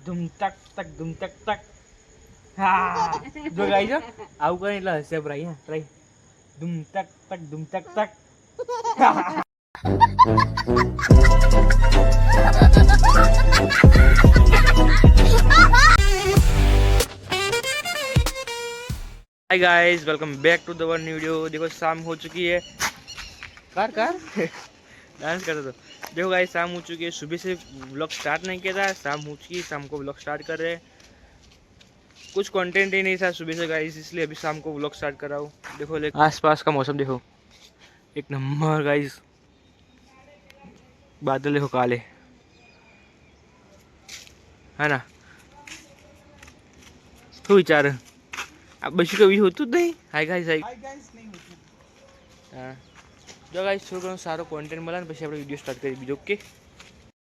ધૂમ તક તક ધૂમ તક તક. હા જો ગાઈસ આવું કરે એટલે હશે ભાઈ. હા ટ્રાય ધૂમ તક તક ધૂમ તક તક. Hi guys, welcome back to the one video. देखो शाम हो चुकी है। कार डांस कर दो। देखो गाइस शाम हो चुकी है। सुबह से व्लॉग स्टार्ट नहीं किया था, शाम हो चुकी है, शाम को व्लॉग स्टार्ट कर रहे हैं। कुछ कंटेंट ही नहीं था सुबह से गाइस, इसलिए अभी शाम को व्लॉग स्टार्ट कर रहा हूँ। देखो आसपास का मौसम देखो, एक नंबर गाइस। बादल देखो काले, है ना। तो विचार अब बस कभी होતું જ નહીં। હાય ગાઈસ નહીં હોતું। હા જો ગાઈસ થોડો ઘણો સારો કોન્ટેન્ટ મળે ને પછી આપણે વિડીયો સ્ટાર્ટ કરીએ બીજો। ઓકે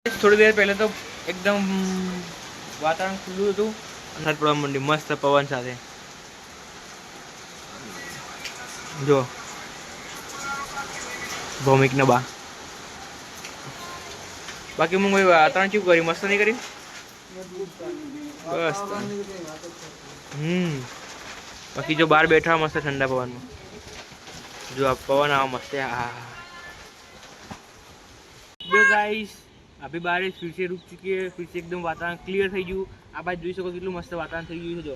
થોડી દેર પહેલા તો એકદમ વાતાવરણ ખુલ્લું હતું, વરસાદ પડવા માંડી મસ્ત પવન સાથે। જો ભૌમિક ને બા બાકી હું વાતાવરણ કેવું કર્યું? મસ્ત નહીં કર્યું? બસ बाकी जो बाहर बैठा मस्त ठंडा पवन में, जो आप पवन आवा मस्त है। हाँ जो गाइस अभी बारिश फिर से रुक चुकी है, फिर से एकदम वातावरण क्लियर થઈ ગયું। આ બાજુ જોઈ શકો કેટલું મસ્ત વાતાવરણ થઈ ગયું છે। જો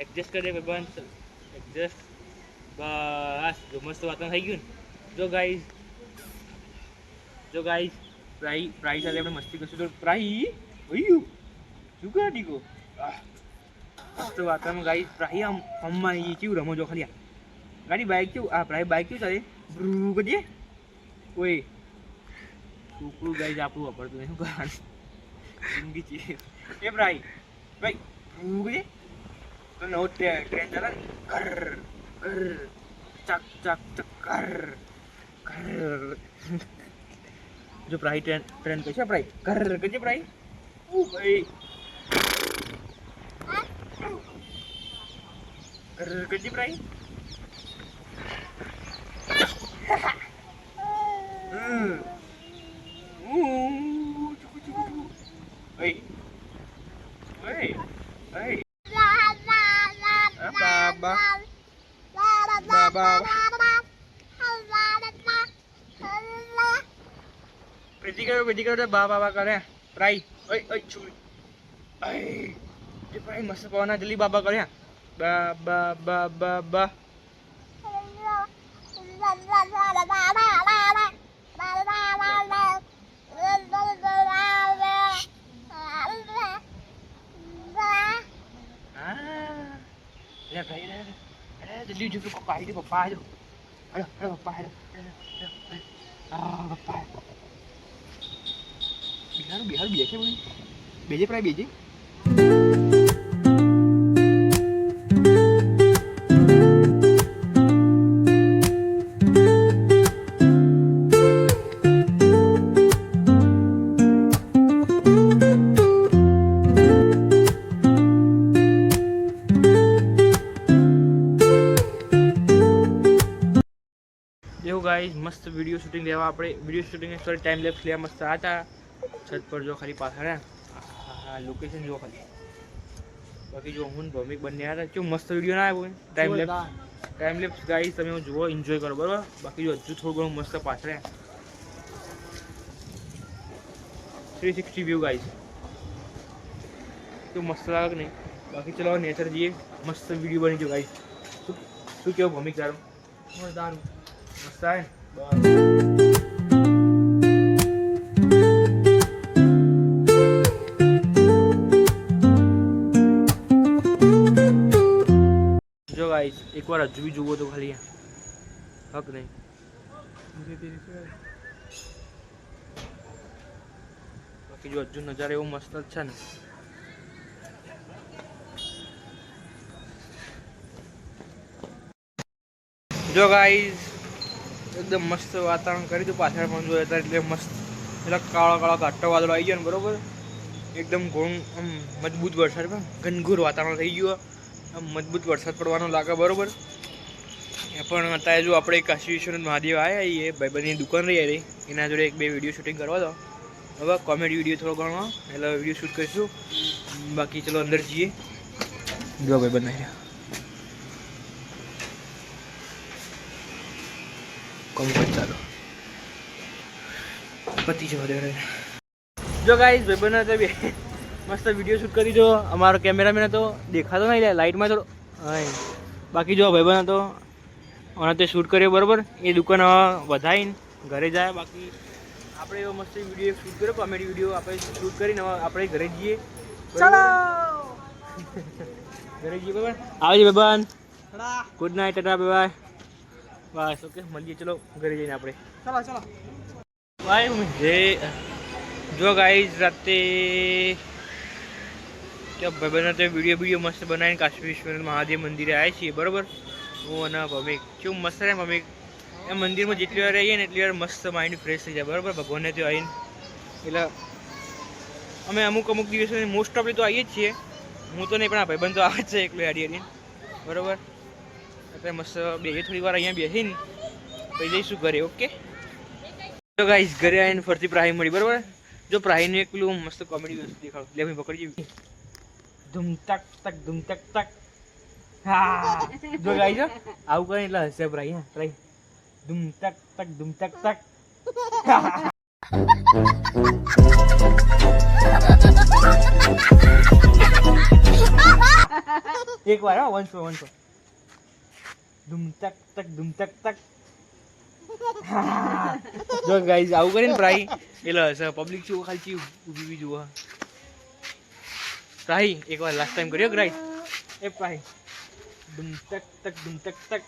એડજસ્ટ કરે બસ, એડજસ્ટ બસ જો મસ્ત વાતાવરણ થઈ ગયું ને। જો ગાઈસ પ્રાઈ સાથે આપણે મસ્તી કરશું તો પ્રાઈ ઓયું શું કરે દીકો મસ્ત વાતાવરણ ગાઈસ। પ્રાઈ આમ અમ્મા એ કેવું રમો જો ખાલી ગાડી બાઇક કેવું આ પ્રાઈ બાઇક કેવું ચાલે બ્રુ કરીએ ઓય છોકરું ગાઈસ આપણું વાપરતું નહીં, શું કરવાનું જિંદગી છે એ પ્રાઈ ભાઈ બ્રુ કરીએ તો નવો ટ્રેન ચાલે ને કર કર ચક ચક ચક કર કર। जो प्राई ट्रेन कैसे प्राई कर कैसे प्राई ओ भाई कर कैसे प्राई ओए ओए ओए बाबा बाबा कृति करो बा बाबा करे प्राई ओए ओए छुरी अय ये प्राई मस्त पवना जल्दी बाबा करे बा बा बा बा बा ले भाई अरे जल्दी जो पप्पा आ जाओ पप्पा आ जाओ अरे पप्पा आ जाओ पप्पा बिहार बेचे बोली बेचे प्राय बेचे। देखो गाइस मस्त वीडियो शूटिंग लेवा આપણે video shooting sorry time lapse लेवा मस्त आता छत पर जो खाली पाछળ हाँ लोकेशन जो खाली बाकी जो હું ભૌમિક બંને આવ્યા હતા કેવું મસ્ત વિડીયો ના આવ્યો ટાઈમ લેપ્સ ગાઈસ તમે જુઓ એન્જોય કરો બરાબર। બાકી જો હજુ થોડું ઘણું મસ્ત પાછળ 360 વ્યૂ ગાઈસ કેવું મસ્ત લાગે કે નહીં। બાકી ચલો નેચર જઈએ મસ્ત વિડીયો બની ગયો ગાઈસ। શું કેવું ભૌમિક તારું? દારૂ મસ્ત આવે जो गाइस एक बार हजू भी जुओ तो खाली हक नहीं बाकी जो हजू नजारे वो मस्त अच्छा ने। जो गाइस एकदम मस्त वातावरण કરી દો પાછળ પણ જોયા હતા એટલે મસ્ત પેલા કાળા કાળા ઘાટા વાદળો આવી ગયા ને બરોબર એકદમ ઘણું આમ મજબૂત વરસાદ ઘનઘોર વાતાવરણ થઈ ગયું આમ મજબૂત વરસાદ પડવાનો લાગે બરોબર। પણ અત્યારે જો આપણે કાશી વિશ્વનાથ મહાદેવ આવ્યા એ ભાઈબંધની દુકાન રહી એના જોડે એક બે વિડીયો શૂટિંગ કરવા દો હવે કોમેડી વિડીયો થોડો ઘણો એટલે વિડીયો શૂટ કરીશું. બાકી ચલો અંદર જઈએ. જો ભાઈ બનાવી રહ્યા કોમ્પોઝ ચાલો પતિ જવા દે. જો ગાઈસ ભાઈબંધ તો મસ્ત વિડીયો શૂટ કરી દો. અમારો કેમેરામેન તો દેખાતો નહીં લાઇટમાં થોડો. હા બાકી જો ભાઈબંધ તો અને તે શૂટ કર્યો બરાબર. એ દુકાન વધારીને ઘરે જાય. બાકી આપણે એવો મસ્ત વિડીયો શૂટ કર્યો કોમેડી વિડીયો આપણે શૂટ કરીને આપણે ઘરે જઈએ. ચાલો ઘરે જઈએ બરાબર. આવજે ભાઈબંધ. Good night tata bye bye. બસ ઓકે મળીએ ચલો ઘરે જઈને આપણે. ચાલો ચાલો બાય. જે જો ગાઈઝ રાતે ભાઈબંધ વિડીયો મસ્ત બનાવીને કાશી વિશ્વનાથ મહાદેવ મંદિરે આવ્યા છીએ બરાબર. હું અને ભમિક કેવું મસ્ત રહે. ભમિક એ મંદિરમાં જેટલી વાર રહીએ ને એટલી વાર મસ્ત માઇન્ડ ફ્રેશ થઈ જાય બરાબર. ભગવાનને ત્યાં આવીને એટલે અમે અમુક દિવસો મોસ્ટ ઓફલી તો આવીએ જ છીએ. હું તો નહીં પણ આ ભાઈબંધ તો આવે જ છે એકલો હાડી બરાબર. એટલે મસ્ત બેસીએ થોડી વાર અહીંયા બેસીને પછી જઈશું ઘરે. ઓકે તો ગાઈઝ ઘરે આવીને ફરતી પ્રાહી મળી બરાબર. જો પ્રાહીનું એક પેલું મસ્ત કોમેડી વસ્તુ દેખાડો. લે ભાઈ પકડી જેવી ધૂમ તક તક ધૂમ તક તક. હા જો ગાઈઝ આવું કરે એટલે હશે પ્રાહી. હા પ્રાહી ધૂમ તક તક ધૂમ તક તક. એક વાર હા વંશો ધૂમ તક તક ધૂમ તક તક. જો ગાઈઝ આવું કરીને પ્રાહી એટલે હશે. પબ્લિક છું ખાલી ઊભી જુઓ. પ્રાહી એકવાર લાસ્ટ ટાઈમ કર્યો ગાઈઝ. એ પ્રાહી ધૂમ તક તક ધૂમ તક તક.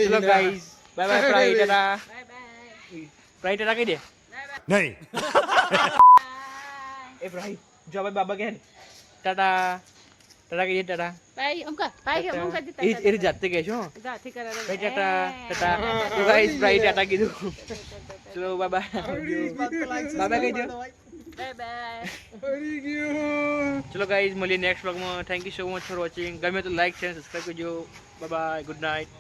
ચલો guys bye bye Prahi tata. Prahi tata કહી દે. નહીં એ પ્રાહી જો ભાઈ બાબા કહે ટાટા ટાટા કહીએ. ટાટા બાય અમકા બાય અમકા જતા એ જાતે કહે છો જાથી કરે ભાઈ ટાટા ટાટા. તો ગાઈઝ પ્રાહી ટાટા કીધું. ચલો બાય બાય બાય કહી દો. Bye bye. ચલો ગાઈઝ મળીએ નેક્સ્ટ વ્લોગમાં. Thank you so much for watching. ગમે તો લાઈક શેર સબસ્ક્રાઈબ કરજો. Bye bye. Good night.